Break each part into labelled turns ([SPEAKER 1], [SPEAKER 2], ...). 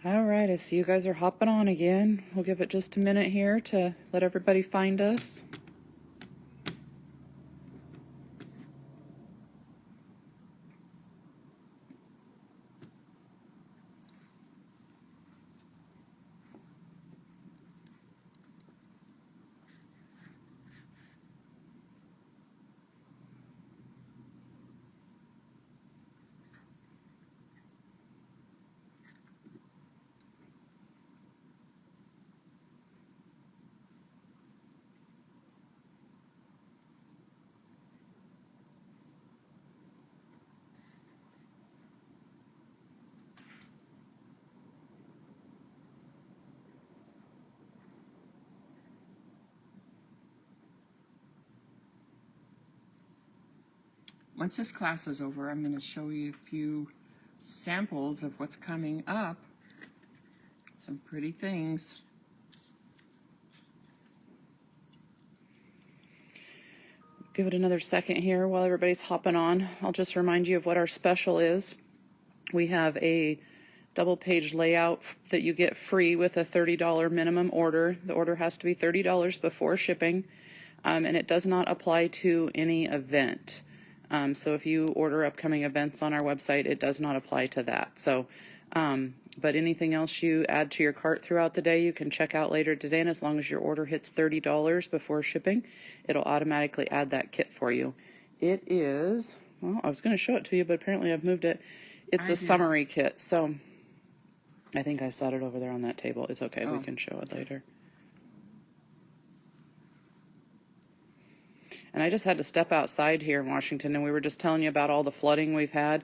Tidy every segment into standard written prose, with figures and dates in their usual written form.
[SPEAKER 1] All right, I see you guys are hopping on again. We'll give it just a minute here to let everybody find us.
[SPEAKER 2] Once this class is over, I'm going to show you a few samples of what's coming up. Some pretty things.
[SPEAKER 1] Give it another second here while everybody's hopping on. I'll just remind you of what our special is. We have a double page layout that you get free with a $30 minimum order. The order has to be $30 before shipping, and it does not apply to any event. So if you order upcoming events on our website, it does not apply to that. So, but anything else you add to your cart throughout the day, you can check out later today, and as long as your order hits $30 before shipping, it'll automatically add that kit for you. It is, well, I was going to show it to you, but apparently I've moved it. It's a summary kit, so I think I set it over there on that table. It's okay, we can show it later. And I just had to step outside here in Washington, and we were just telling you about all the flooding we've had.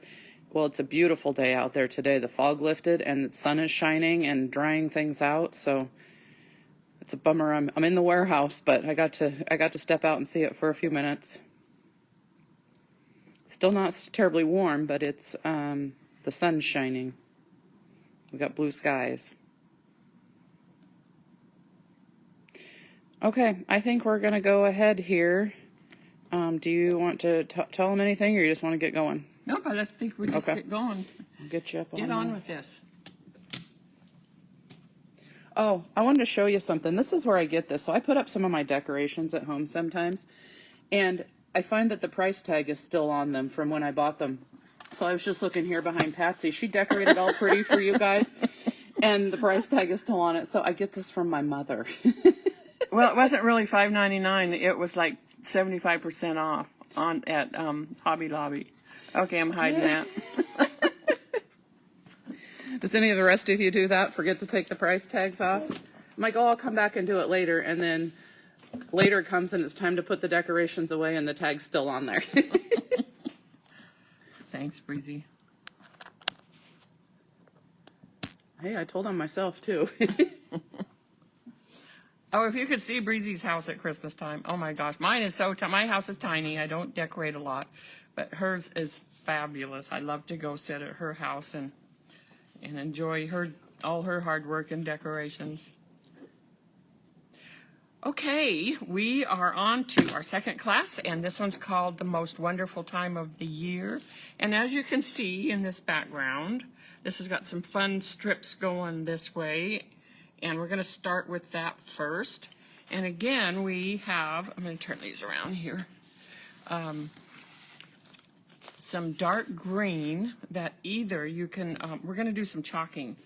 [SPEAKER 1] Well, it's a beautiful day out there today. The fog lifted, and the sun is shining and drying things out. So it's a bummer. I'm in the warehouse, but I got to step out and see it for a few minutes. Still not terribly warm, but it's the sun's shining. We got blue skies. Okay, I think we're gonna go ahead here. Do you want to tell them anything, or you just want to get going?
[SPEAKER 2] Nope, I just think we just get going.
[SPEAKER 1] I'll get you up.
[SPEAKER 2] Get on with this.
[SPEAKER 1] Oh, I wanted to show you something. This is where I get this. So I put up some of my decorations at home sometimes, and I find that the price tag is still on them from when I bought them. So I was just looking here behind Patsy. She decorated all pretty for you guys, and the price tag is still on it. So I get this from my mother.
[SPEAKER 2] Well, it wasn't really $5.99. It was like 75% off at Hobby Lobby. Okay, I'm hiding that.
[SPEAKER 1] Does any of the rest of you do that? Forget to take the price tags off? I'm like, oh, I'll come back and do it later. And then later comes and it's time to put the decorations away and the tag's still on there.
[SPEAKER 2] Thanks, Breezy.
[SPEAKER 1] Hey, I told on myself too.
[SPEAKER 2] Oh, if you could see Breezy's house at Christmas time. Oh my gosh, mine is so my house is tiny. I don't decorate a lot, but hers is fabulous. I love to go sit at her house and enjoy all her hard work and decorations. Okay, we are on to our second class, and this one's called The Most Wonderful Time of the Year. And as you can see in this background, this has got some fun strips going this way. And we're going to start with that first. And again, we have, I'm going to turn these around here, some dark green that either you can, we're going to do some chalking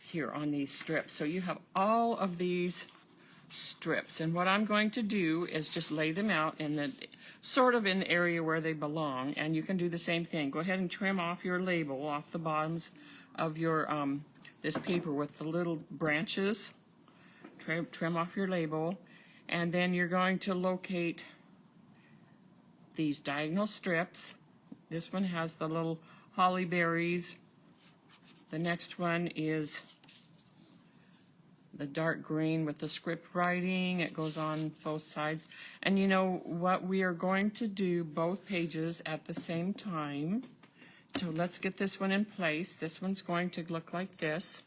[SPEAKER 2] here on these strips. So you have all of these strips. And what I'm going to do is just lay them out in the, sort of in the area where they belong. And you can do the same thing. Go ahead and trim off your label off the bottoms of your, this paper with the little branches. Trim off your label, and then you're going to locate these diagonal strips. This one has the little holly berries. The next one is the dark green with the script writing. It goes on both sides. And you know what? We are going to do both pages at the same time. So let's get this one in place. This one's going to look like this.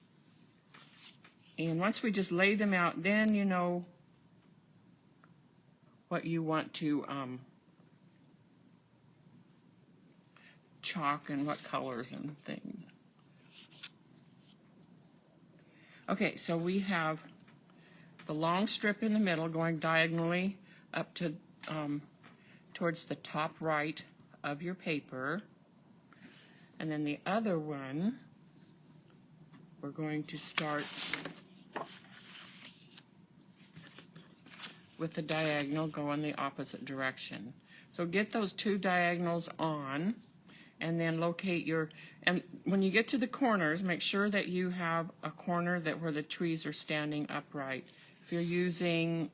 [SPEAKER 2] And once we just lay them out, then you know what you want to chalk and what colors and things. Okay, so we have the long strip in the middle going diagonally up to towards the top right of your paper. And then the other one, we're going to start with the diagonal going the opposite direction. So get those two diagonals on, and then locate your, and when you get to the corners, make sure that you have a corner that where the trees are standing upright. If you're using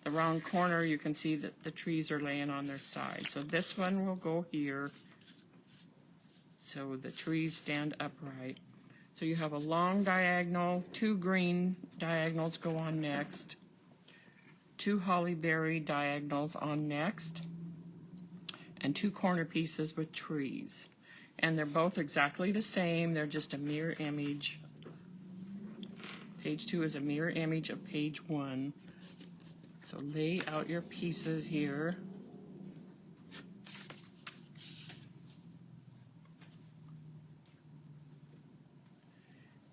[SPEAKER 2] the wrong corner, you can see that the trees are laying on their side. So this one will go here, so the trees stand upright. So you have a long diagonal, two green diagonals go on next, two hollyberry diagonals on next, and two corner pieces with trees. And they're both exactly the same, they're just a mirror image. Page 2 is a mirror image of page 1. So lay out your pieces here.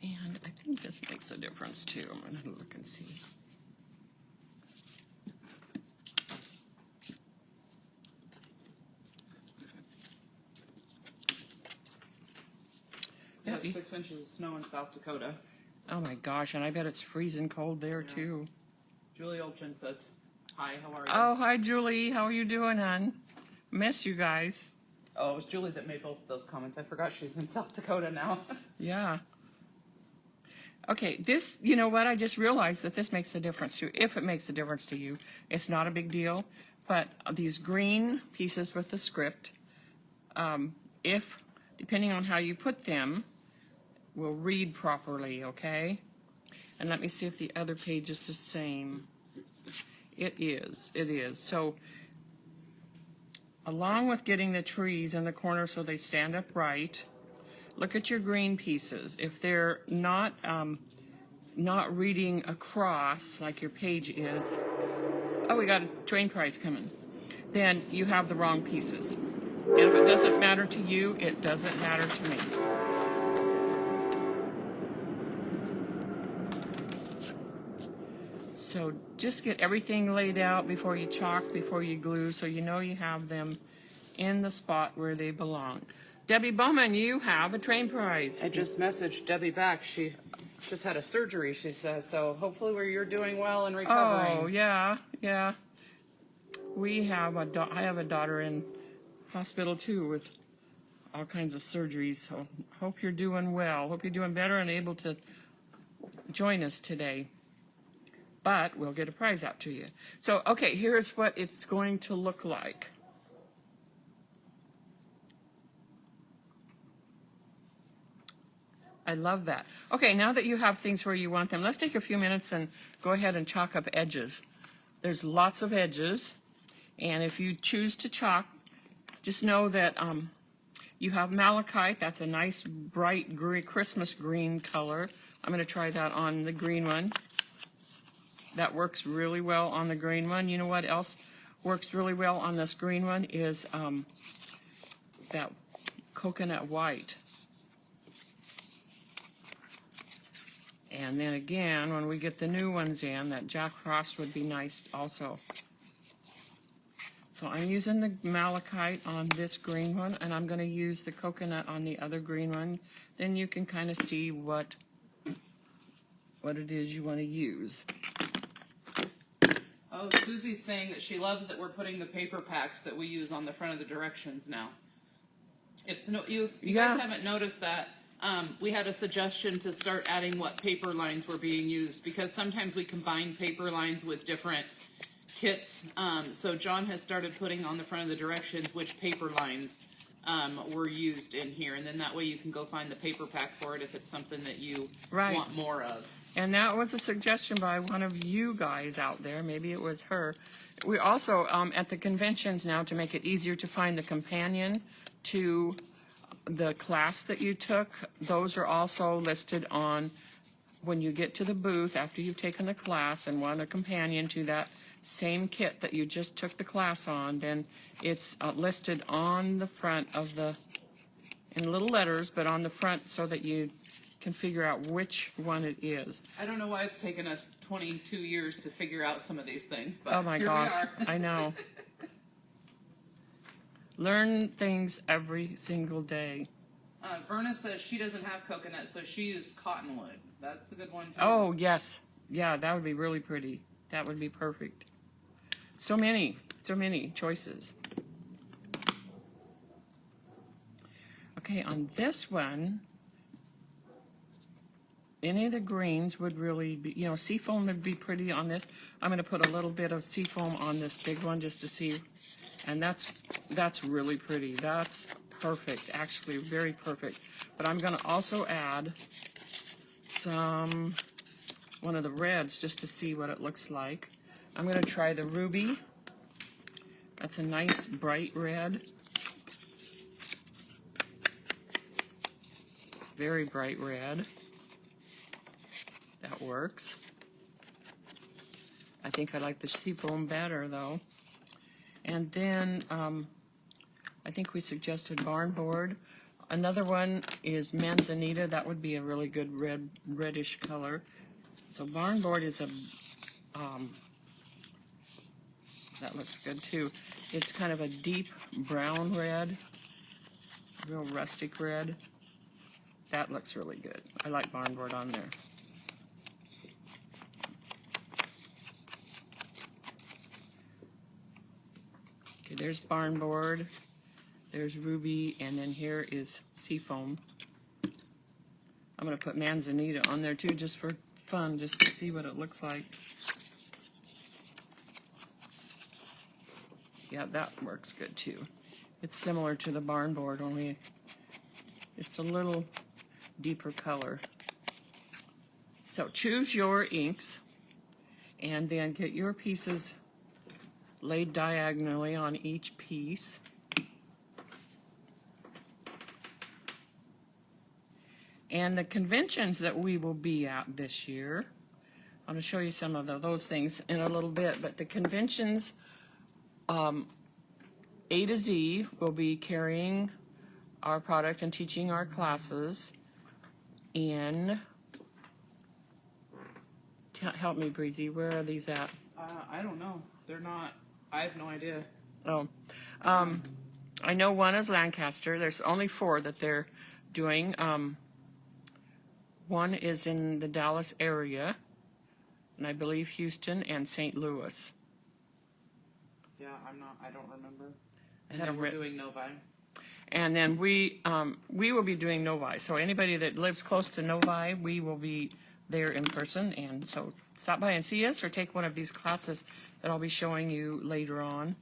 [SPEAKER 2] And I think this makes a difference too. I'm going to look and see.
[SPEAKER 1] Yeah, 6 inches of snow in South Dakota.
[SPEAKER 2] Oh my gosh, and I bet it's freezing cold there too.
[SPEAKER 1] Julie Olchin says, hi, how are you?
[SPEAKER 2] Oh, hi Julie, how are you doing, hon? Miss you guys.
[SPEAKER 1] Oh, it was Julie that made both of those comments. I forgot she's in South Dakota now.
[SPEAKER 2] Yeah. Okay, this, you know what, I just realized that this makes a difference to you. If it makes a difference to you, it's not a big deal. But these green pieces with the script, if, depending on how you put them, will read properly, okay? And let me see if the other page is the same. It is. So, along with getting the trees in the corner so they stand upright, look at your green pieces. If they're not reading across like your page is, oh, we got a train prize coming, then you have the wrong pieces. And if it doesn't matter to you, it doesn't matter to me. So just get everything laid out before you chalk, before you glue, so you know you have them in the spot where they belong. Debbie Bowman, you have a train prize.
[SPEAKER 1] I just messaged Debbie back. She just had a surgery, she says. So hopefully you're doing well and recovering.
[SPEAKER 2] Oh, yeah. We have I have a daughter in hospital too with all kinds of surgeries. So hope you're doing well. Hope you're doing better and able to join us today. But we'll get a prize out to you. So, okay, here's what it's going to look like. I love that. Okay, now that you have things where you want them, let's take a few minutes and go ahead and chalk up edges. There's lots of edges, and if you choose to chalk, just know that you have malachite. That's a nice bright green, Christmas green color. I'm going to try that on the green one. That works really well on the green one. You know what else works really well on this green one is that coconut white. And then again, when we get the new ones in, that Jack Frost would be nice also. So I'm using the malachite on this green one, and I'm going to use the coconut on the other green one. Then you can kind of see what it is you want to use.
[SPEAKER 1] Oh, Susie's saying that she loves that we're putting the paper packs that we use on the front of the directions now. If you guys haven't noticed that, we had a suggestion to start adding what paper lines were being used, because sometimes we combine paper lines with different kits. So John has started putting on the front of the directions which paper lines were used in here, and then that way you can go find the paper pack for it if it's something that you want more of.
[SPEAKER 2] And that was a suggestion by one of you guys out there. Maybe it was her. We also, at the conventions now, to make it easier to find the companion to the class that you took, those are also listed on, when you get to the booth after you've taken the class and want a companion to that same kit that you just took the class on, then it's listed on the front of the, in little letters, but on the front so that you can figure out which one it is.
[SPEAKER 1] I don't know why it's taken us 22 years to figure out some of these things, but
[SPEAKER 2] Oh my
[SPEAKER 1] here
[SPEAKER 2] gosh,
[SPEAKER 1] we are.
[SPEAKER 2] I know. Learn things every single day.
[SPEAKER 1] Verna says she doesn't have coconut, so she used cottonwood. That's a good one too.
[SPEAKER 2] Oh, yes. Yeah, that would be really pretty. That would be perfect. So many choices. Okay, on this one, any of the greens would really be, you know, seafoam would be pretty on this. I'm going to put a little bit of seafoam on this big one just to see. And that's really pretty. That's perfect, actually, very perfect. But I'm going to also add one of the reds just to see what it looks like. I'm going to try the ruby. That's a nice bright red. Very bright red. That works. I think I like the seafoam better though. And then I think we suggested barn board. Another one is manzanita. That would be a really good reddish color. So barn board is a that looks good too. It's kind of a deep brown red, real rustic red. That looks really good. I like barn board on there. Okay, there's barn board, there's ruby, and then here is seafoam. I'm going to put manzanita on there too, just for fun, just to see what it looks like. Yeah, that works good too. It's similar to the barn board, only just a little deeper color. So choose your inks and then get your pieces laid diagonally on each piece. And the conventions that we will be at this year, I'm going to show you some of those things in a little bit, but the conventions, A to Z will be carrying our product and teaching our classes in, help me Breezy, where are these at?
[SPEAKER 1] I don't know. They're not, I have no idea.
[SPEAKER 2] Oh, I know one is Lancaster. There's only 4 that they're doing. One is in the Dallas area, and I believe Houston and St. Louis.
[SPEAKER 1] Yeah, I don't remember.
[SPEAKER 2] I
[SPEAKER 1] And
[SPEAKER 2] had
[SPEAKER 1] then
[SPEAKER 2] them
[SPEAKER 1] we're
[SPEAKER 2] written.
[SPEAKER 1] doing Novi.
[SPEAKER 2] And then we will be doing Novi. So anybody that lives close to Novi, we will be there in person. And so stop by and see us or take one of these classes that I'll be showing you later on.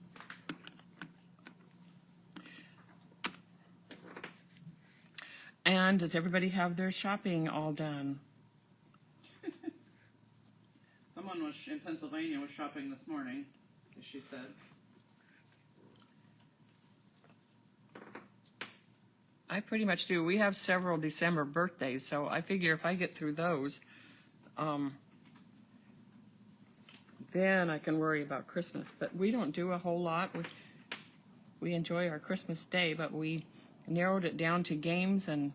[SPEAKER 2] And does everybody have their shopping all done?
[SPEAKER 1] Someone was in Pennsylvania was shopping this morning, as she said.
[SPEAKER 2] I pretty much do. We have several December birthdays, so I figure if I get through those, then I can worry about Christmas. But we don't do a whole lot. We enjoy our Christmas day, but we narrowed it down to games and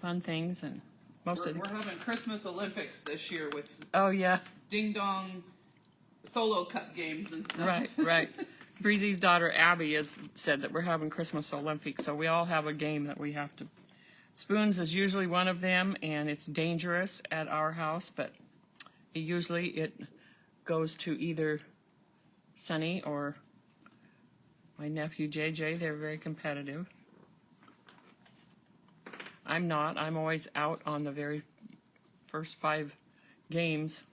[SPEAKER 2] fun things, and
[SPEAKER 1] We're having Christmas Olympics this year with
[SPEAKER 2] Oh yeah,
[SPEAKER 1] ding dong solo cup games and stuff.
[SPEAKER 2] right, right. Breezy's daughter Abby has said that we're having Christmas Olympics, so we all have a game that we have to. Spoons is usually one of them, and it's dangerous at our house, but usually it goes to either Sonny or my nephew JJ. They're very competitive. I'm not. I'm always out on the very first 5 games.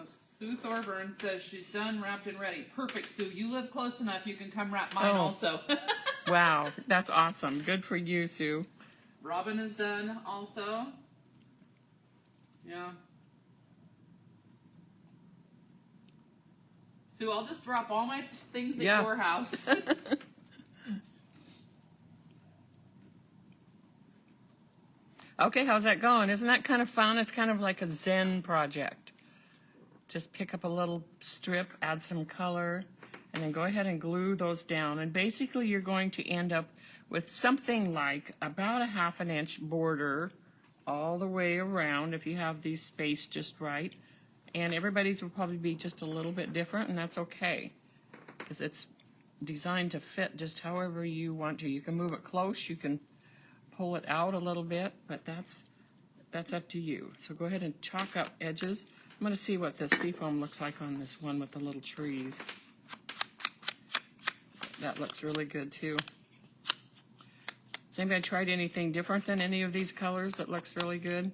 [SPEAKER 1] Sue Thorburn says she's done, wrapped, and ready. Perfect, Sue. You live close enough. You can come wrap mine
[SPEAKER 2] Oh.
[SPEAKER 1] also.
[SPEAKER 2] Wow, that's awesome. Good for you, Sue.
[SPEAKER 1] Robin is done also. Yeah. Sue, I'll just drop all my things at
[SPEAKER 2] Yeah.
[SPEAKER 1] your house.
[SPEAKER 2] Okay, how's that going? Isn't that kind of fun? It's kind of like a Zen project. Just pick up a little strip, add some color, and then go ahead and glue those down. And basically you're going to end up with something like about a 1/2 inch border all the way around if you have these spaced just right. And everybody's will probably be just a little bit different, and that's okay, because it's designed to fit just however you want to. You can move it close, you can pull it out a little bit, but that's up to you. So go ahead and chalk up edges. I'm going to see what this seafoam looks like on this one with the little trees. That looks really good too. Has anybody tried anything different than any of these colors that looks really good?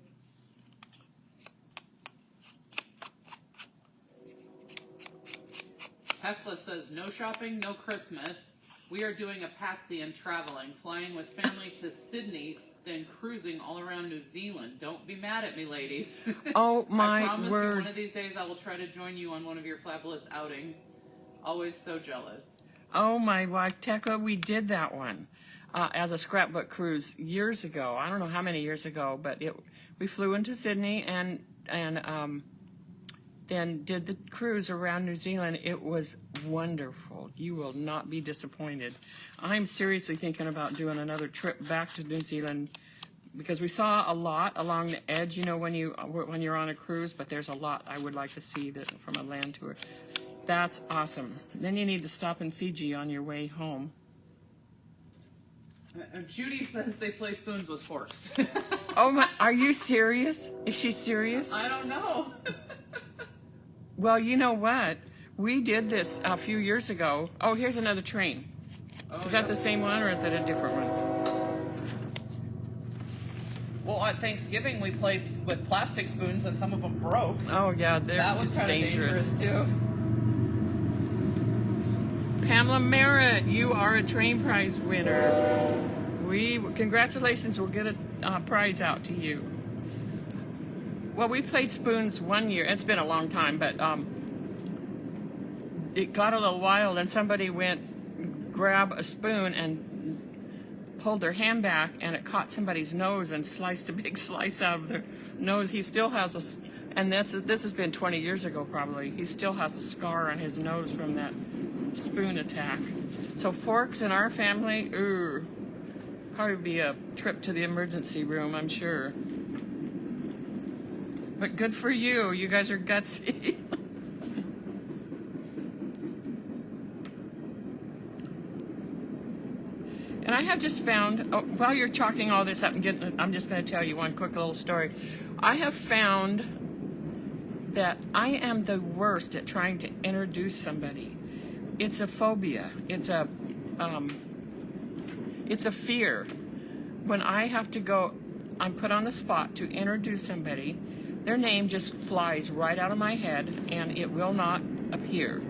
[SPEAKER 1] Hecla says, no shopping, no Christmas. We are doing a Patsy and traveling, flying with family to Sydney, then cruising all around New Zealand. Don't be mad at me, ladies.
[SPEAKER 2] Oh my
[SPEAKER 1] I promise
[SPEAKER 2] word.
[SPEAKER 1] you one of these days I will try to join you on one of your fabulous outings. Always so jealous.
[SPEAKER 2] Oh my wife, Tekla, we did that one as a scrapbook cruise years ago. I don't know how many years ago, but we flew into Sydney and then did the cruise around New Zealand. It was wonderful. You will not be disappointed. I'm seriously thinking about doing another trip back to New Zealand because we saw a lot along the edge, you know, when you're on a cruise, but there's a lot I would like to see that from a land tour. That's awesome. Then you need to stop in Fiji on your way home.
[SPEAKER 1] Judy says they play spoons with forks.
[SPEAKER 2] Oh my, are you serious? Is she serious?
[SPEAKER 1] I don't know.
[SPEAKER 2] Well, you know what? We did this a few years ago. Oh, here's another train.
[SPEAKER 1] Oh,
[SPEAKER 2] Is that the same one or is it a different one?
[SPEAKER 1] Well, at Thanksgiving we played with plastic spoons and some of them broke.
[SPEAKER 2] Oh yeah,
[SPEAKER 1] That was
[SPEAKER 2] it's
[SPEAKER 1] kind of dangerous too.
[SPEAKER 2] Pamela Merritt, you are a train prize winner. Congratulations, we'll get a prize out to you. Well, we played spoons one year. It's been a long time, but it got a little wild, and somebody went grab a spoon and pulled their hand back, and it caught somebody's nose and sliced a big slice out of their nose. He still has and this has been 20 years ago probably. He still has a scar on his nose from that spoon attack. So forks in our family, ooh, probably be a trip to the emergency room, I'm sure. But good for you. You guys are gutsy. And I have just found, while you're chalking all this up and I'm just going to tell you one quick little story. I have found that I am the worst at trying to introduce somebody. It's a phobia. It's a fear. When I have to go, I'm put on the spot to introduce somebody, their name just flies right out of my head and it will not appear.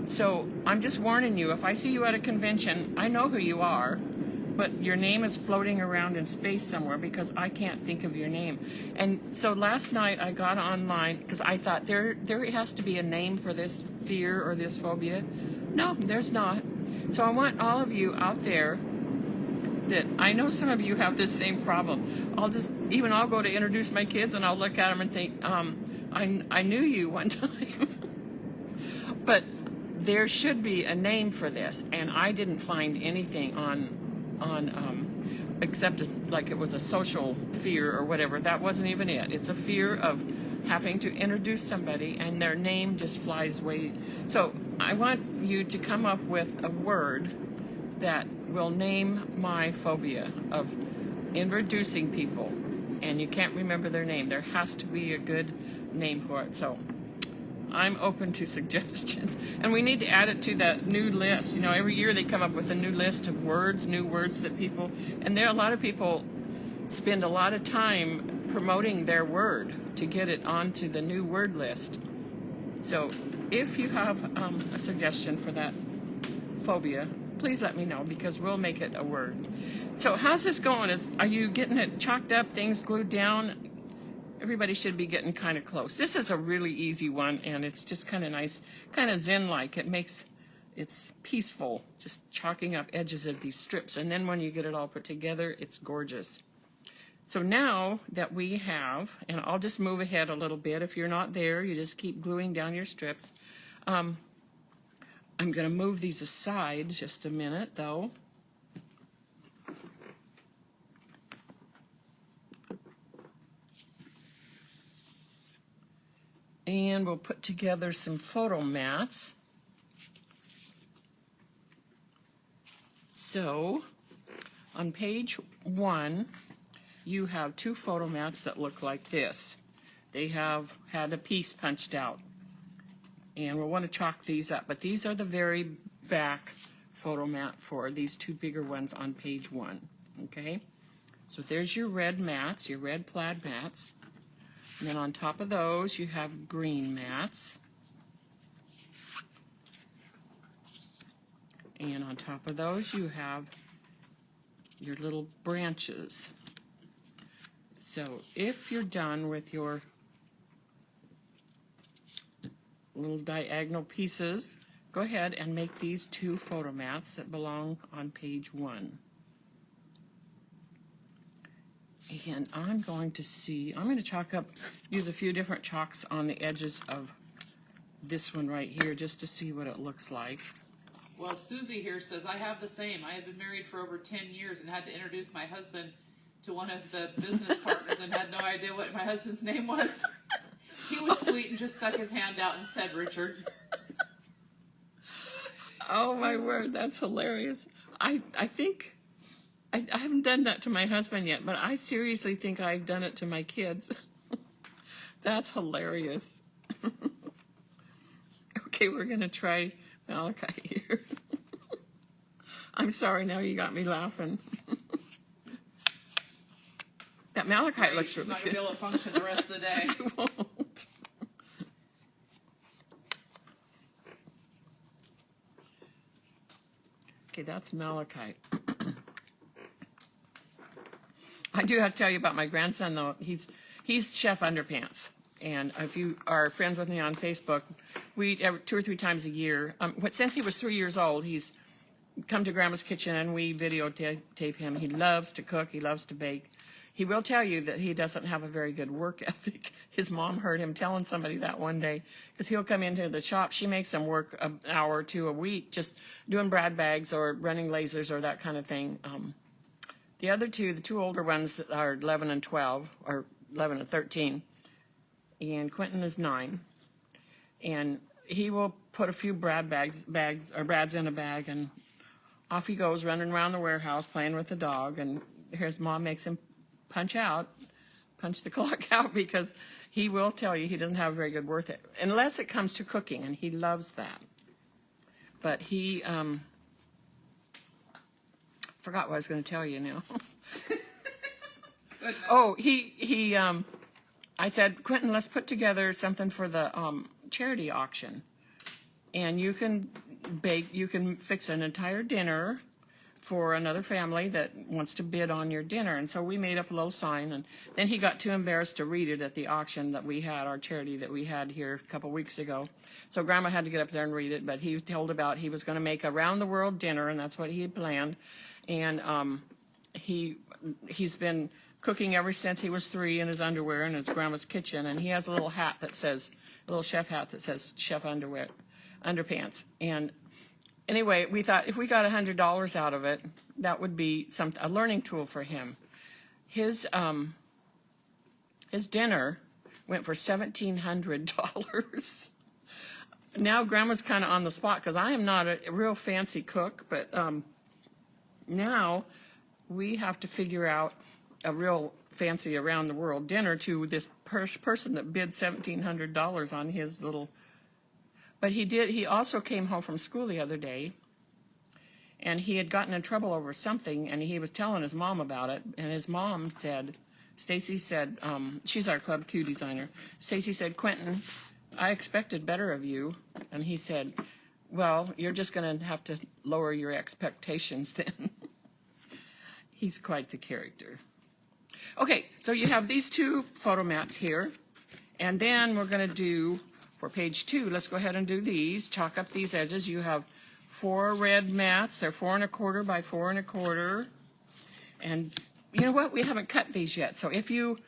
[SPEAKER 2] So I'm just warning you, if I see you at a convention, I know who you are, but your name is floating around in space somewhere because I can't think of your name. And so last night I got online because I thought there has to be a name for this fear or this phobia. No, there's not. So I want all of you out there that I know some of you have this same problem. I'll go to introduce my kids and I'll look at them and think, I knew you one time. But there should be a name for this, and I didn't find anything on except like it was a social fear or whatever. That wasn't even it. It's a fear of having to introduce somebody and their name just flies away. So I want you to come up with a word that will name my phobia of introducing people, and you can't remember their name. There has to be a good name for it. So I'm open to suggestions. And we need to add it to that new list. You know, every year they come up with a new list of words, new words that people, and there are a lot of people spend a lot of time promoting their word to get it onto the new word list. So if you have a suggestion for that phobia, please let me know because we'll make it a word. So how's this going? Are you getting it chalked up, things glued down? Everybody should be getting kind of close. This is a really easy one, and it's just kind of nice, kind of zen-like. It's peaceful, just chalking up edges of these strips. And then when you get it all put together, it's gorgeous. So now that we have, and I'll just move ahead a little bit. If you're not there, you just keep gluing down your strips. I'm going to move these aside just a minute, though. And we'll put together some photo mats. So, on page 1, you have 2 photo mats that look like this. They have had a piece punched out. And we'll want to chalk these up. But these are the very back photo mat for these 2 bigger ones on page 1. Okay? So there's your red mats, your red plaid mats. And then on top of those, you have green mats. And on top of those, you have your little branches. So if you're done with your little diagonal pieces, go ahead and make these 2 photo mats that belong on page 1. And I'm going to chalk up, use a few different chalks on the edges of this one right here just to see what it looks like.
[SPEAKER 1] Well, Susie here says, I have the same. I had been married for over 10 years and had to introduce my husband to one of the business partners and had no idea what my husband's name was. He was sweet and just stuck his hand out and said, Richard.
[SPEAKER 2] Oh my word, that's hilarious. I think, I haven't done that to my husband yet, but I seriously think I've done it to my kids. That's hilarious. Okay, we're going to try Malachi here. I'm sorry, now you got me laughing. That Malachite looks really good.
[SPEAKER 1] She's not going to be able to function the rest of the day.
[SPEAKER 2] I won't. Okay, that's Malachite. I do have to tell you about my grandson, though. He's Chef Underpants. And if you are friends with me on Facebook, we 2 or 3 times a year, since he was 3 years old, he's come to Grandma's Kitchen and we videotape him. He loves to cook. He loves to bake. He will tell you that he doesn't have a very good work ethic. His mom heard him telling somebody that one day, because he'll come into the shop. She makes him work an hour or 2 a week just doing brad bags or running lasers or that kind of thing. The other 2, the 2 older ones that are 11 and 12, or 11 and 13, and Quentin is 9. And he will put a few brads in a bag, and off he goes running around the warehouse playing with the dog. And his mom makes him punch the clock out, because he will tell you he doesn't have a very good work ethic, unless it comes to cooking, and he loves that. But he, forgot what I was going to tell you now. Oh, I said, Quentin, let's put together something for the charity auction. And you can fix an entire dinner for another family that wants to bid on your dinner. And so we made up a little sign, and then he got too embarrassed to read it at the auction that we had, our charity that we had here a couple weeks ago. So Grandma had to get up there and read it, but he was told about he was going to make a round-the-world dinner, and that's what he had planned. And he's been cooking ever since he was 3 in his underwear in his grandma's kitchen, and he has a little hat that says, a little chef hat that says Chef Underpants. And anyway, we thought if we got $100 out of it, that would be a learning tool for him. His dinner went for $1,700. Now Grandma's kind of on the spot, because I am not a real fancy cook, but now we have to figure out a real fancy around the world dinner to this person that bid $1,700 on his little. But he also came home from school the other day, and he had gotten in trouble over something, and he was telling his mom about it. And his mom said, Stacy said, she's our Club Q designer. Stacy said, Quentin, I expected better of you. And he said, well, you're just going to have to lower your expectations then. He's quite the character. Okay, so you have these 2 photo mats here, and then we're going to do, for page 2, let's go ahead and do these. Chalk up these edges. You have 4 red mats. They're 4 1/4 by 4 1/4. And you know what? We haven't cut these yet. So if you,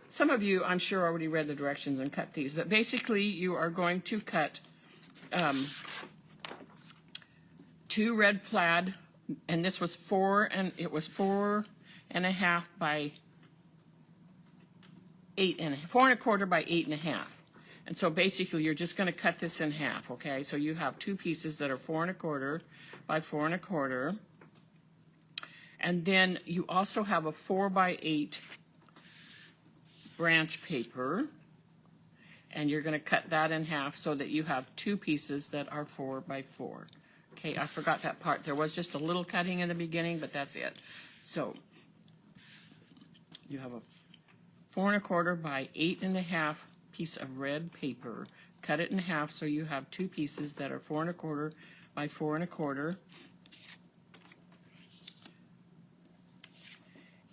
[SPEAKER 2] some of you, I'm sure, already read the directions and cut these. But basically, you are going to cut 2 red plaid, and this was 4.5 by 4.25 by 8.5. And so basically you're just going to cut this in half, okay? So you have 2 pieces that are 4.25 by 4.25. And then you also have a 4 by 8 branch paper, and you're going to cut that in half so that you have 2 pieces that are 4 by 4. Okay, I forgot that part. There was just a little cutting in the beginning, but that's it. So you have a 4.25 by 8.5 piece of red paper. Cut it in half so you have 2 pieces that are 4.25 by 4.25.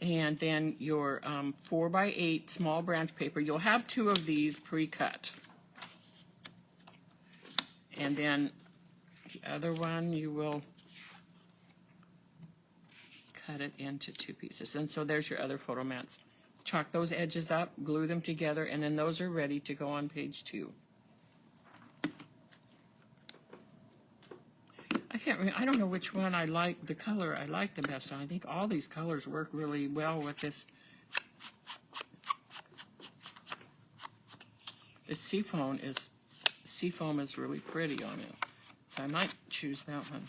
[SPEAKER 2] And then your 4 by 8 small branch paper. You'll have 2 of these pre-cut. And then the other one, you will cut it into 2 pieces. And so there's your other photo mats. Chalk those edges up, glue them together, and then those are ready to go on page 2. I don't know which one I like, the color I like the best on. I think all these colors work really well with this. This seafoam is really pretty on it. So I might choose that one.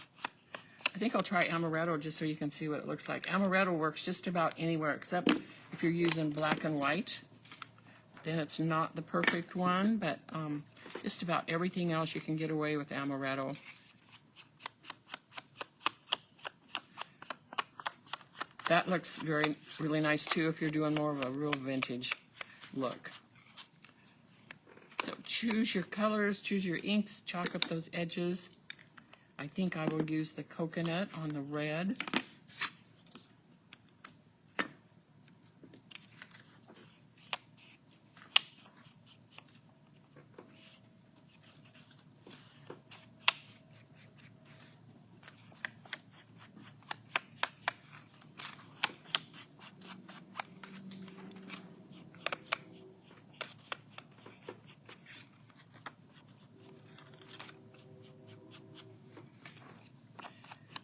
[SPEAKER 2] I think I'll try amaretto just so you can see what it looks like. Amaretto works just about anywhere except if you're using black and white. Then it's not the perfect one, but just about everything else you can get away with amaretto. That looks really nice too if you're doing more of a real vintage look. So choose your colors, choose your inks, chalk up those edges. I think I will use the coconut on the red.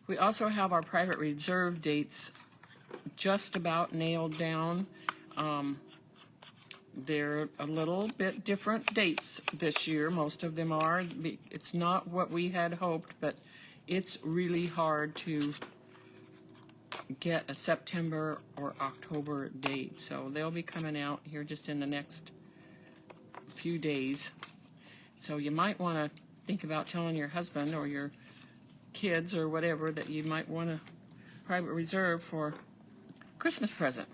[SPEAKER 2] We also have our private reserve dates just about nailed down. They're a little bit different dates this year. Most of them are. It's not what we had hoped, but it's really hard to get a September or October date. So they'll be coming out here just in the next few days. So you might want to think about telling your husband or your kids or whatever that you might want a private reserve for Christmas present.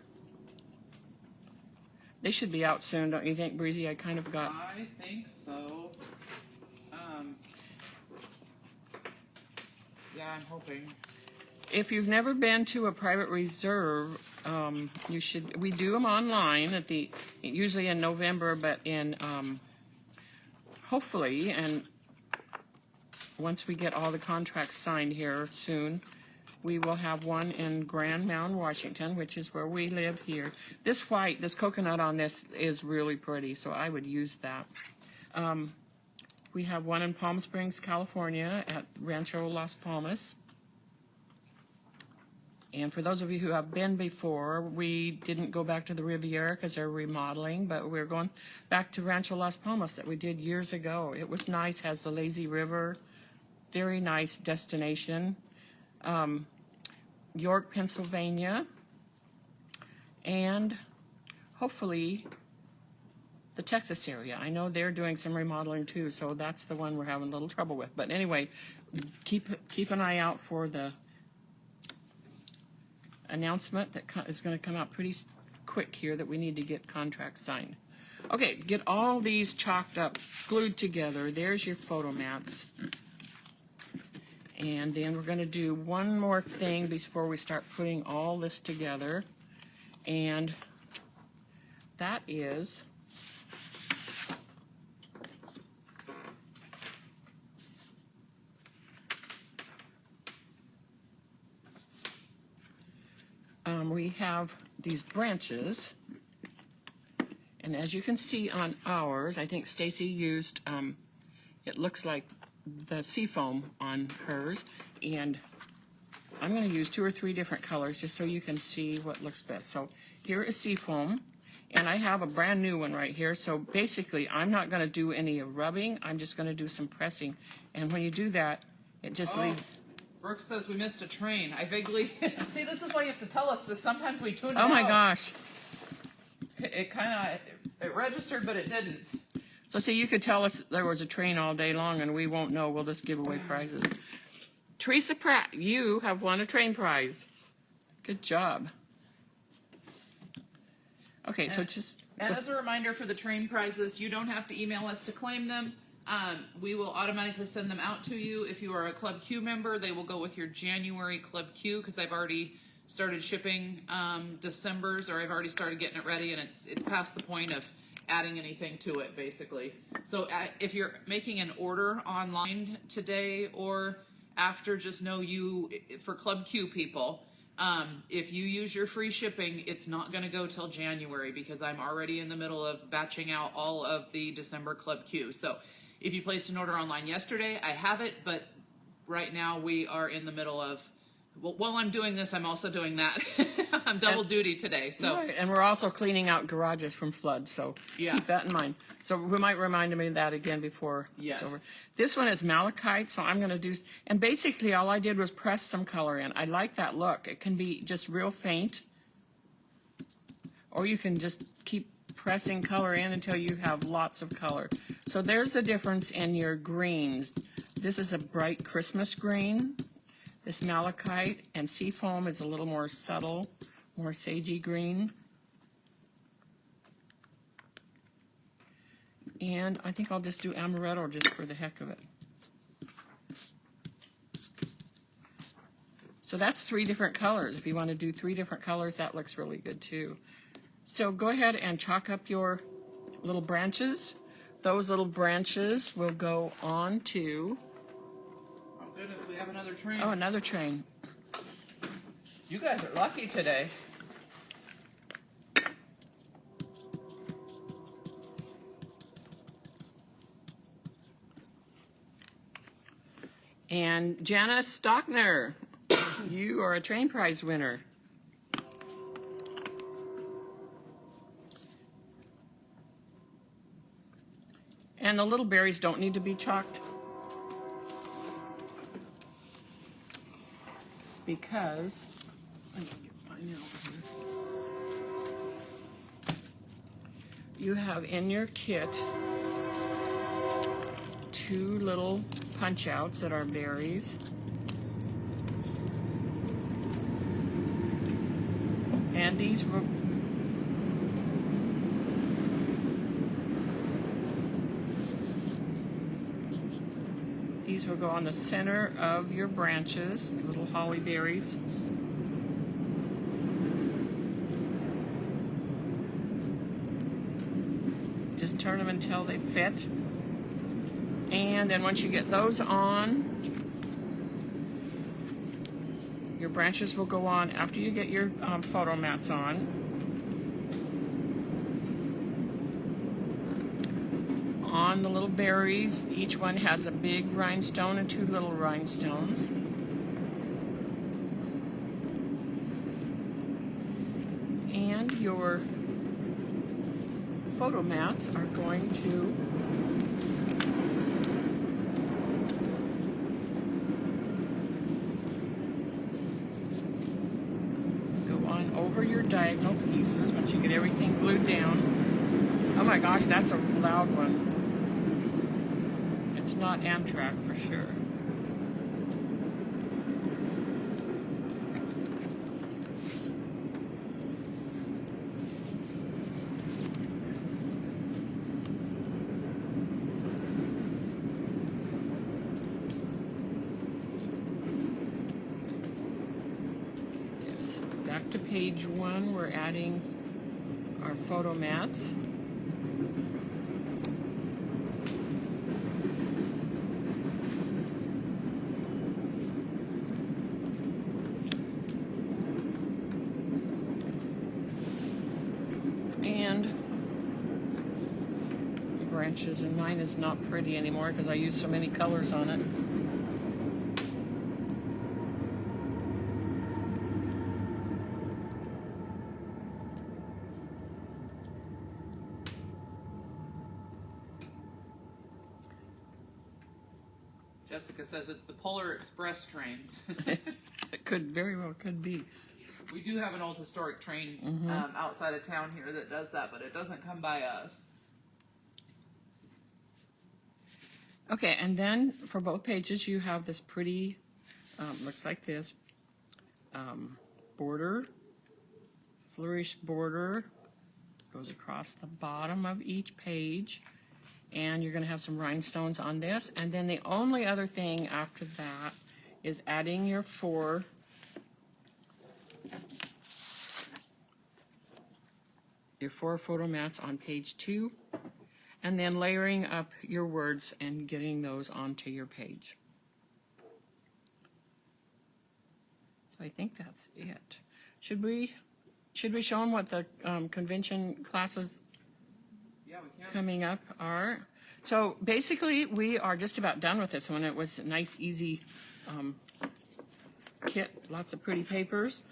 [SPEAKER 2] They should be out soon, don't you think, Breezy? I think
[SPEAKER 1] so. Yeah, I'm hoping.
[SPEAKER 2] If you've never been to a private reserve, you should. We do them online usually in November, but in hopefully, and once we get all the contracts signed here soon, we will have one in Grand Mound, Washington, which is where we live here. This coconut on this is really pretty, so I would use that. We have one in Palm Springs, California at Rancho Las Palmas. And for those of you who have been before, we didn't go back to the Riviera because they're remodeling, but we're going back to Rancho Las Palmas that we did years ago. It was nice, has the lazy river. Very nice destination. York, Pennsylvania, and hopefully the Texas area. I know they're doing some remodeling too, so that's the one we're having a little trouble with. But anyway, keep an eye out for the announcement that is going to come out pretty quick here that we need to get contracts signed. Okay, get all these chalked up, glued together. There's your photo mats. And then we're going to do one more thing before we start putting all this together. And that is we have these branches. And as you can see on ours, I think Stacy used, it looks like the seafoam on hers, And I'm going to use 2 or 3 different colors just so you can see what looks best. So here is seafoam, and I have a brand new one right here. So basically, I'm not going to do any rubbing. I'm just going to do some pressing. And when you do that, it just leaves.
[SPEAKER 1] Brooke says we missed a train. I vaguely see. This is why you have to tell us. Sometimes we tune it
[SPEAKER 2] Oh my
[SPEAKER 1] out.
[SPEAKER 2] gosh.
[SPEAKER 1] It kind of it registered, but it didn't.
[SPEAKER 2] So see, you could tell us there was a train all day long, and we won't know. We'll just give away prizes. Teresa Pratt, you have won a train prize. Good job. Okay, so just...
[SPEAKER 1] And as a reminder for the train prizes, you don't have to email us to claim them. We will automatically send them out to you. If you are a Club Q member, they will go with your January Club Q, because I've already started shipping December's, or I've already started getting it ready, and it's past the point of adding anything to it, basically. So if you're making an order online today or after, just know you, for Club Q people, if you use your free shipping, it's not going to go till January, because I'm already in the middle of batching out all of the December Club Q. So if you placed an order online yesterday, I have it, but right now we are in the middle of, well, while I'm doing this, I'm also doing that. I'm double duty today. So
[SPEAKER 2] Right, and we're also cleaning out garages from floods, so
[SPEAKER 1] Yeah.
[SPEAKER 2] keep that in mind. So we might remind me of that again before
[SPEAKER 1] Yes.
[SPEAKER 2] it's over. This one is malachite, so I'm going to do, and basically all I did was press some color in. I like that look. It can be just real faint, or you can just keep pressing color in until you have lots of color. So there's the difference in your greens. This is a bright Christmas green. This malachite, and seafoam is a little more subtle, more sagey green. And I think I'll just do amaretto just for the heck of it. So that's 3 different colors. If you want to do 3 different colors, that looks really good too. So go ahead and chalk up your little branches. Those little branches will go on to...
[SPEAKER 1] oh goodness, we have another train.
[SPEAKER 2] Oh, another train.
[SPEAKER 1] You guys are lucky today.
[SPEAKER 2] And Janice Stockner, you are a train prize winner. And the little berries don't need to be chalked, because let me get my nail over here. You have in your kit 2 little punch outs that are berries. And these will go on the center of your branches, little holly berries. Just turn them until they fit. And then once you get those on, your branches will go on after you get your photo mats on. On the little berries, each one has a big rhinestone and 2 little rhinestones. And your photo mats are going to go on over your diagonal pieces once you get everything glued down. Oh my gosh, that's a loud one. It's not Amtrak for sure. Yes. Back to page 1, we're adding our photo mats. Branches, and mine is not pretty anymore because I use so many colors on it.
[SPEAKER 1] Jessica says it's the Polar Express trains.
[SPEAKER 2] It could very well could be.
[SPEAKER 1] We do have an old historic train outside of town here that does that, but it doesn't come by us.
[SPEAKER 2] Okay, and then for both pages, you have this pretty, looks like this, border, flourished border, goes across the bottom of each page, and you're going to have some rhinestones on this. And then the only other thing after that is adding your four photo mats on page 2, and then layering up your words and getting those onto your page. So I think that's it. Should we show them what the convention classes coming up are? So basically, we are just about done with this one. It was a nice, easy kit, lots of pretty papers.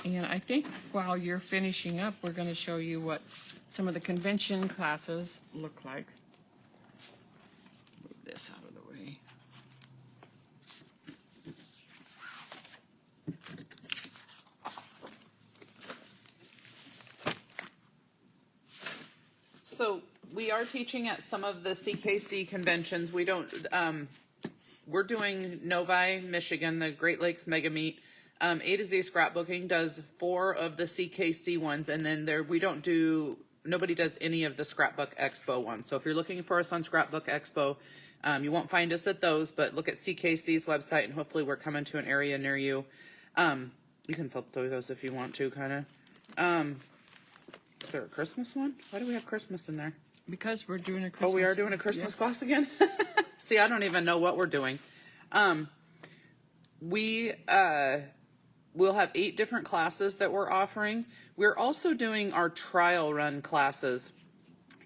[SPEAKER 2] And I think while you're finishing up, we're going to show you what some of the convention classes look like. Move this out of the way.
[SPEAKER 1] So we are teaching at some of the CKC conventions. We don't, we're doing Novi, Michigan, the Great Lakes Mega Meet. A to Z Scrapbooking does 4 of the CKC ones, and then nobody does any of the Scrapbook Expo ones. So if you're looking for us on Scrapbook Expo, you won't find us at those, but look at CKC's website, and hopefully we're coming to an area near you. You can flip through those if you want to, kind of. Is there a Christmas one? Why do we have Christmas in there?
[SPEAKER 2] Because we're doing a Christmas.
[SPEAKER 1] Oh, we are doing a Christmas class again? See, I don't even know what we're doing. We'll have 8 different classes that we're offering. We're also doing our trial run classes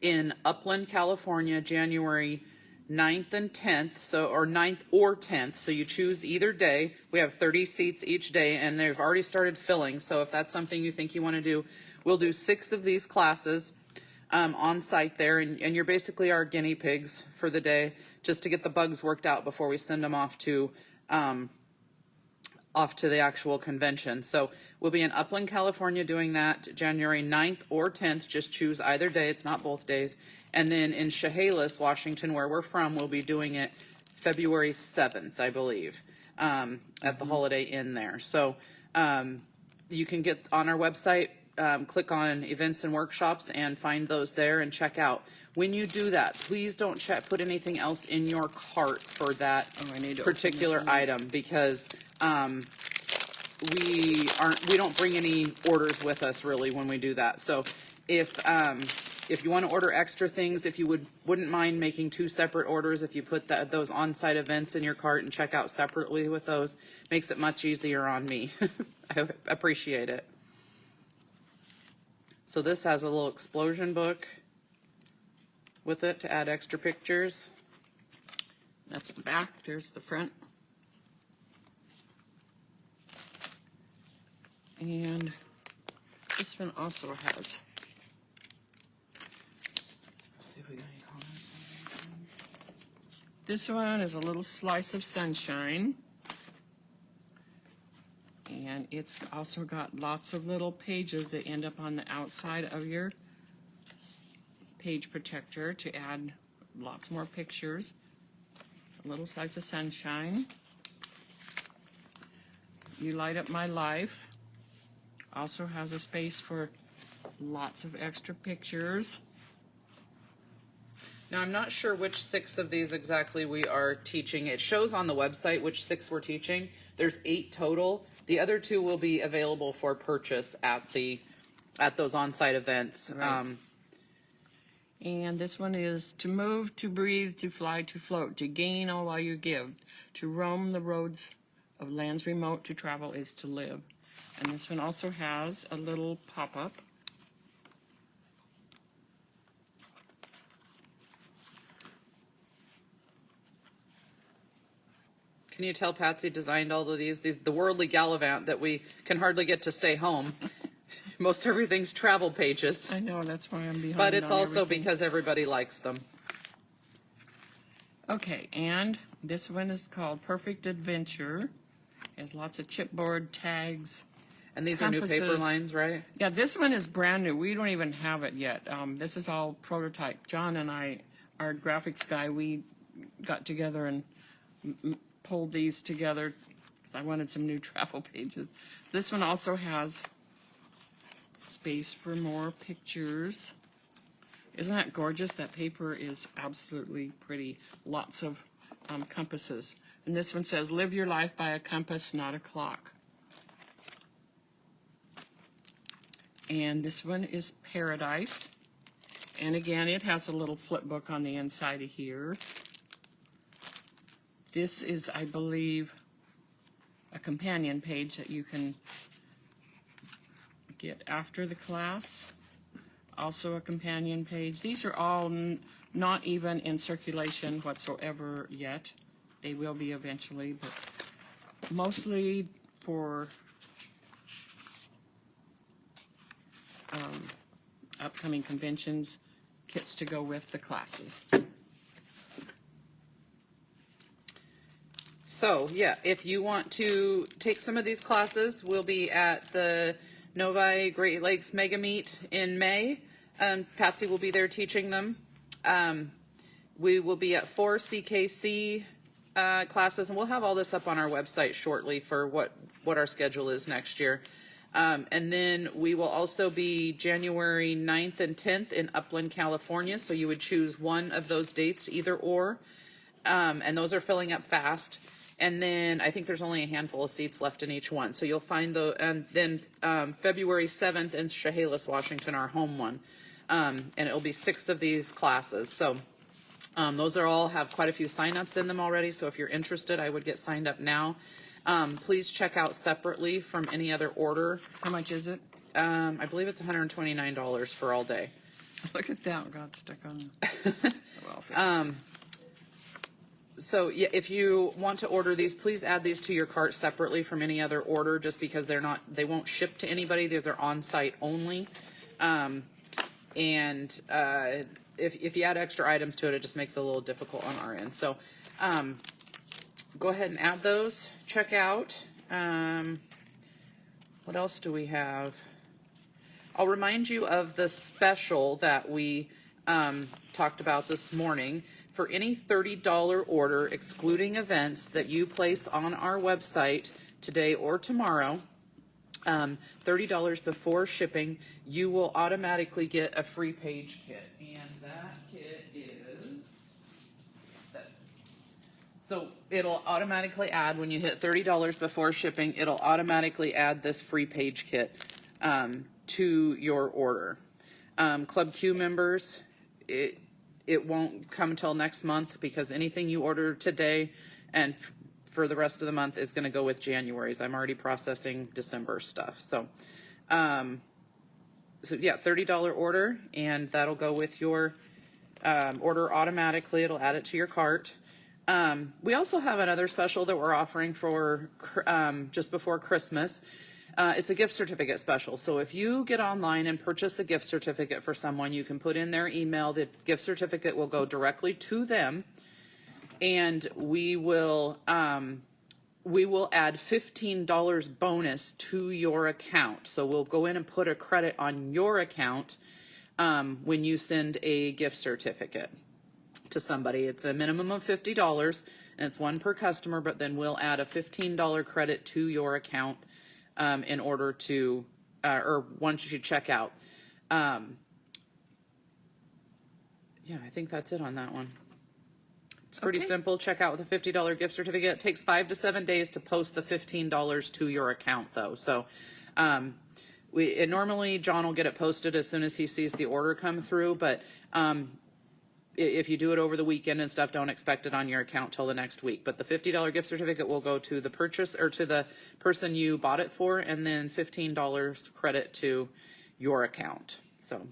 [SPEAKER 1] in Upland, California, January 9th and 10th, or 9th or 10th, so you choose either day. We have 30 seats each day, and they've already started filling, so if that's something you think you want to do, we'll do 6 of these classes on site there, and you're basically our guinea pigs for the day, just to get the bugs worked out before we send them off to the actual convention. So we'll be in Upland, California doing that January 9th or 10th. Just choose either day. It's not both days. And then in Chehalis, Washington, where we're from, we'll be doing it February 7th, I believe, at the Holiday Inn there. So you can get on our website, click on events and workshops and find those there and check out. When you do that, please don't put anything else in your cart for that particular item, because we don't bring any orders with us really when we do that. So if you want to order extra things, if you wouldn't mind making 2 separate orders, if you put those on-site events in your cart and check out separately with those, makes it much easier on me. I appreciate it. So this has a little explosion book with it to add extra pictures.
[SPEAKER 2] That's the back. There's the front. And this one also has.
[SPEAKER 1] Let's see if we got any comments.
[SPEAKER 2] This one is a little slice of sunshine. And it's also got lots of little pages that end up on the outside of your page protector to add lots more pictures. A little slice of sunshine. You Light Up My Life. Also has a space for lots of extra pictures.
[SPEAKER 1] Now, I'm not sure which 6 of these exactly we are teaching. It shows on the website which 6 we're teaching. There's 8 total. The other 2 will be available for purchase at those on-site events.
[SPEAKER 2] Right. And this one is to move, to breathe, to fly, to float, to gain all while you give, to roam the roads of lands remote, to travel is to live. And this one also has a little pop-up.
[SPEAKER 1] Can you tell Patsy designed all of these? The worldly gallivant that we can hardly get to stay home. Most everything's travel pages.
[SPEAKER 2] I know, that's why I'm behind.
[SPEAKER 1] But it's
[SPEAKER 2] on
[SPEAKER 1] also
[SPEAKER 2] everything.
[SPEAKER 1] because everybody likes them.
[SPEAKER 2] Okay, and this one is called Perfect Adventure. Has lots of chipboard tags.
[SPEAKER 1] And these are new paper
[SPEAKER 2] Compasses.
[SPEAKER 1] lines, right?
[SPEAKER 2] Yeah, this one is brand new. We don't even have it yet. This is all prototype. John and I, our graphics guy, we got together and pulled these together because I wanted some new travel pages. This one also has space for more pictures. Isn't that gorgeous? That paper is absolutely pretty. Lots of compasses. And this one says, live your life by a compass, not a clock. And this one is Paradise. And again, it has a little flip book on the inside of here. This is, I believe, a companion page that you can get after the class. Also a companion page. These are all not even in circulation whatsoever yet. They will be eventually, but mostly for upcoming conventions, kits to go with the classes.
[SPEAKER 1] So, yeah, if you want to take some of these classes, we'll be at the Novi Great Lakes Mega Meet in May. Patsy will be there teaching them. We will be at 4 CKC classes, and we'll have all this up on our website shortly for what our schedule is next year. And then we will also be January 9th and 10th in Upland, California, so you would choose one of those dates, either or, and those are filling up fast. And then I think there's only a handful of seats left in each one. So you'll find and then February 7th in Chehalis, Washington, our home one. And it'll be 6 of these classes. So those are all have quite a few signups in them already. So if you're interested, I would get signed up now. Please check out separately from any other order.
[SPEAKER 2] How much is it?
[SPEAKER 1] I believe it's $129 for all day.
[SPEAKER 2] Look at that. Got stuck on the welfare.
[SPEAKER 1] So yeah, if you want to order these, please add these to your cart separately from any other order, just because they won't ship to anybody. These are on-site only. If you add extra items to it, it just makes it a little difficult on our end. So go ahead and add those. Check out. What else do we have? I'll remind you of the special that we talked about this morning. For any $30 order, excluding events, that you place on our website today or tomorrow, $30 before shipping, you will automatically get a free page kit. And that kit is this. So it'll automatically add, when you hit $30 before shipping, it'll automatically add this free page kit to your order. Club Q members, it won't come until next month, because anything you order today and for the rest of the month is going to go with January's. I'm already processing December stuff. So yeah, $30 order, and that'll go with your order automatically. It'll add it to your cart. We also have another special that we're offering for just before Christmas. It's a gift certificate special. So if you get online and purchase a gift certificate for someone, you can put in their email. The gift certificate will go directly to them, and we will add $15 bonus to your account. So we'll go in and put a credit on your account when you send a gift certificate to somebody. It's a minimum of $50, and it's one per customer, but then we'll add a $15 credit to your account in order to, or once you check out. Yeah, I think that's it on that one. It's pretty simple. Check out with a $50 gift certificate. It takes 5 to 7 days to post the $15 to your account, though. So normally John will get it posted as soon as he sees the order come through, but if you do it over the weekend and stuff, don't expect it on your account till the next week. But the $50 gift certificate will go to the purchase, or to the person you bought it for, and then $15 credit to your account. So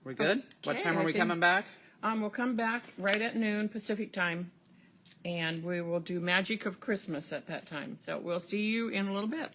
[SPEAKER 1] we're good. What time are we coming back?
[SPEAKER 2] We'll come back right at noon Pacific time, and we will do Magic of Christmas at that time. So we'll see you in a little bit.